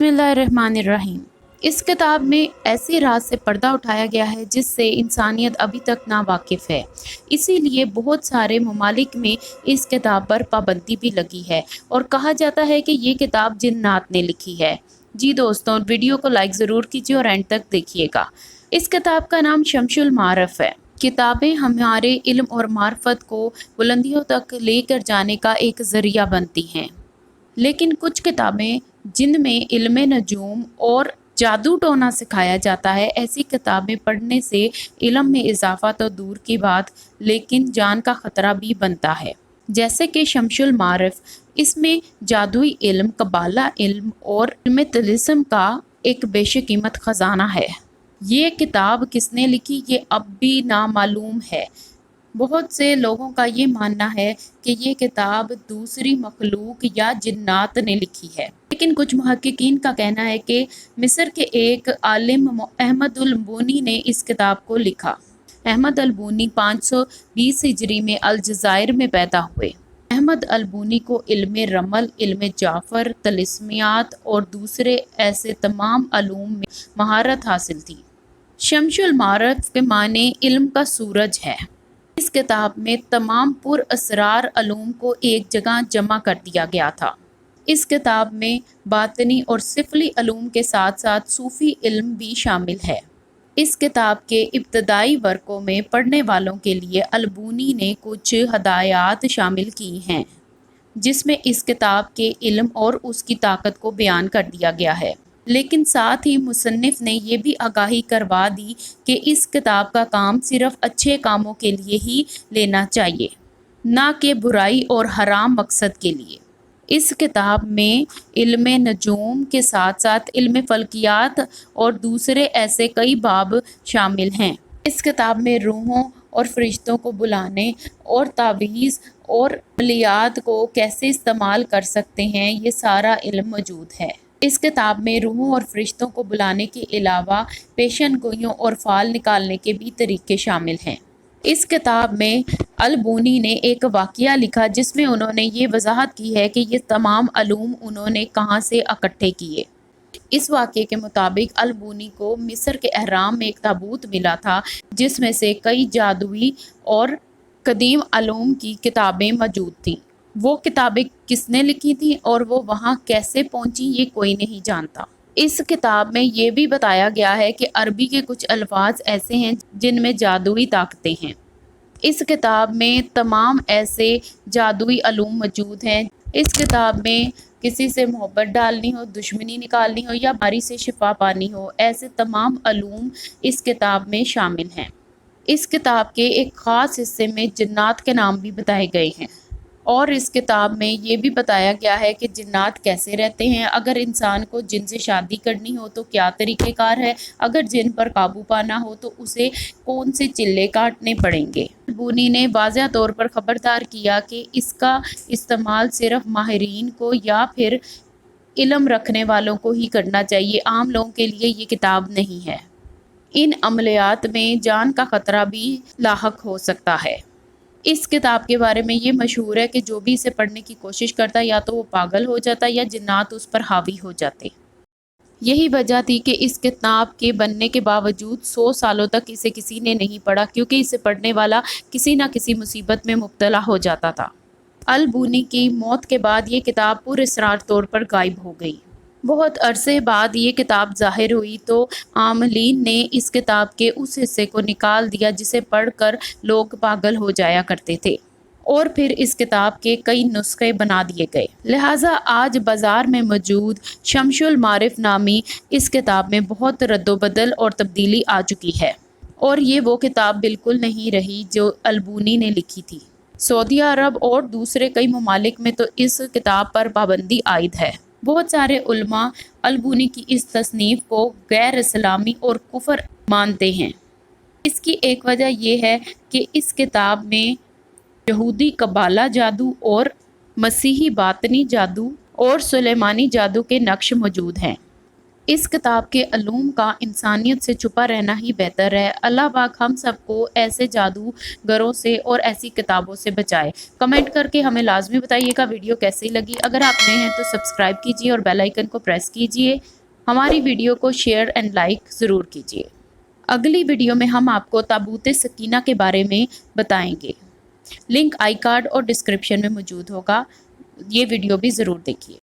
बिस्मिल्लाहिर्रहमानिर्रहीम। इस किताब में ऐसे राज से पर्दा उठाया गया है जिससे इंसानियत अभी तक ना वाकिफ़ है। इसीलिए बहुत सारे ममालिक में इस किताब पर पाबंदी भी लगी है और कहा जाता है कि ये किताब जिन्नात ने लिखी है। जी दोस्तों, वीडियो को लाइक ज़रूर कीजिए और एंड तक देखिएगा। इस किताब का नाम शम्सुल मारफ़ है। किताबें हमारे इल्म और मार्फत को बुलंदियों तक लेकर जाने का एक ज़रिया बनती हैं, लेकिन कुछ किताबें जिनमें इल्म नजूम और जादू टोना सिखाया जाता है, ऐसी किताबें पढ़ने से इल्म में इजाफा तो दूर की बात, लेकिन जान का ख़तरा भी बनता है। जैसे कि शम्सुल मारिफ, इसमें जादुई इल्म, कबाला इल्म और इल्म तिलिस्म का एक बेशकीमत ख़जाना है। ये किताब किसने लिखी, ये अब भी नामालूम है। बहुत से लोगों का ये मानना है कि ये किताब दूसरी मखलूक या जिन्नात ने लिखी है, लेकिन कुछ मुहक्किकीन का कहना है कि मिस्र के एक आलिम अहमद अल बूनी ने इस किताब को लिखा। अहमद अल बूनी 520 हिजरी में अलजायर में पैदा हुए। अहमद अल बूनी को इल्म रमल, इल्म जाफर, तलिस्मियात और दूसरे ऐसे तमाम अलूम में महारत हासिल थी। शम्सुल मारफ के माने इल्म का सूरज है। इस किताब में तमाम पुर असरार अलूम को एक जगह जमा कर दिया गया था। इस किताब में बातनी और सिफली अलूम के साथ साथ सूफ़ी इल्म भी शामिल है। इस किताब के इब्तदाई वर्कों में पढ़ने वालों के लिए अलबूनी ने कुछ हदायत शामिल की हैं, जिसमें इस किताब के इल्म और उसकी ताकत को बयान कर दिया गया है। लेकिन साथ ही मुसन्निफ़ ने यह भी आगाही करवा दी कि इस किताब का काम सिर्फ अच्छे कामों के लिए ही लेना चाहिए, ना कि बुराई और हराम मकसद के लिए। इस किताब में इल्म नजूम के साथ साथ इल्म फ़ल्कियात और दूसरे ऐसे कई बाब शामिल हैं। इस किताब में रूहों और फरिश्तों को बुलाने और तावीज़ और अमलियात को कैसे इस्तेमाल कर सकते हैं, ये सारा इल्म मौजूद है। इस किताब में रूहों और फरिश्तों को बुलाने के अलावा पेशन गोइयों और फाल निकालने के भी तरीके शामिल हैं। इस किताब में अल-बूनी ने एक वाक़या लिखा जिसमें उन्होंने ये वजाहत की है कि ये तमाम अलूम उन्होंने कहाँ से इकट्ठे किए। इस वाक़े के मुताबिक अल-बूनी को मिस्र के अहराम में एक ताबूत मिला था जिसमें से कई जादुई और कदीम अलूम की किताबें मौजूद थीं। वो किताबें किसने लिखी थीं और वो वहाँ कैसे पहुँची, ये कोई नहीं जानता। इस किताब में ये भी बताया गया है कि अरबी के कुछ अल्फाज ऐसे हैं जिनमें जादुई ताकतें हैं। इस किताब में तमाम ऐसे जादुई अलूम मौजूद हैं। इस किताब में किसी से मोहब्बत डालनी हो, दुश्मनी निकालनी हो या बीमारी से शिफा पानी हो, ऐसे तमाम अलूम इस किताब में शामिल हैं। इस किताब के एक ख़ास हिस्से में जिन्नात के नाम भी बताए गए हैं और इस किताब में ये भी बताया गया है कि जिन्नात कैसे रहते हैं। अगर इंसान को जिन से शादी करनी हो तो क्या तरीक़ेकार है, अगर जिन पर काबू पाना हो तो उसे कौन से चिल्ले काटने पड़ेंगे। बूनी ने वाज़ह तौर पर ख़बरदार किया कि इसका इस्तेमाल सिर्फ माहिरीन को या फिर इल्म रखने वालों को ही करना चाहिए, आम लोगों के लिए ये किताब नहीं है। इन अमलियात में जान का ख़तरा भी लाहक हो सकता है। इस किताब के बारे में ये मशहूर है कि जो भी इसे पढ़ने की कोशिश करता या तो वो पागल हो जाता या जिन्नात उस पर हावी हो जाते। यही वजह थी कि इस किताब के बनने के बावजूद 100 सालों तक इसे किसी ने नहीं पढ़ा, क्योंकि इसे पढ़ने वाला किसी न किसी मुसीबत में मुब्तला हो जाता था। अल-बूनी की मौत के बाद ये किताब पुरअसरार तौर पर गायब हो गई। बहुत अरसे बाद ये किताब ज़ाहिर हुई तो आमलीन ने इस किताब के उस हिस्से को निकाल दिया जिसे पढ़कर लोग पागल हो जाया करते थे, और फिर इस किताब के कई नुस्खे बना दिए गए। लिहाजा आज बाज़ार में मौजूद शम्सुल मारिफ नामी इस किताब में बहुत रद्दोबदल और तब्दीली आ चुकी है, और ये वो किताब बिल्कुल नहीं रही जो अल-बूनी ने लिखी थी। सऊदी अरब और दूसरे कई ममालिक में तो इस किताब पर पाबंदी आयद है। बहुत सारे उलमा अल-बूनी की इस तसनीफ़ को गैर इस्लामी और कुफर मानते हैं। इसकी एक वजह यह है कि इस किताब में यहूदी कबाला जादू और मसीही बातनी जादू और सुलेमानी जादू के नक्श मौजूद हैं। اس کتاب کے علوم کا انسانیت سے چھپا رہنا ہی بہتر ہے۔ اللہ پاک ہم سب کو ایسے جادوگروں سے اور ایسی کتابوں سے بچائے۔ کمنٹ کر کے ہمیں لازمی بتائیے گا ویڈیو کیسی لگی۔ اگر آپ نئے ہیں تو سبسکرائب کیجیے اور بیل آئیکن کو پریس کیجیے۔ ہماری ویڈیو کو شیئر اینڈ لائک ضرور کیجیے۔ اگلی ویڈیو میں ہم آپ کو تابوت سکینہ کے بارے میں بتائیں گے۔ لنک آئی کارڈ اور ڈسکرپشن میں موجود ہوگا۔ یہ ویڈیو بھی ضرور دیکھیے۔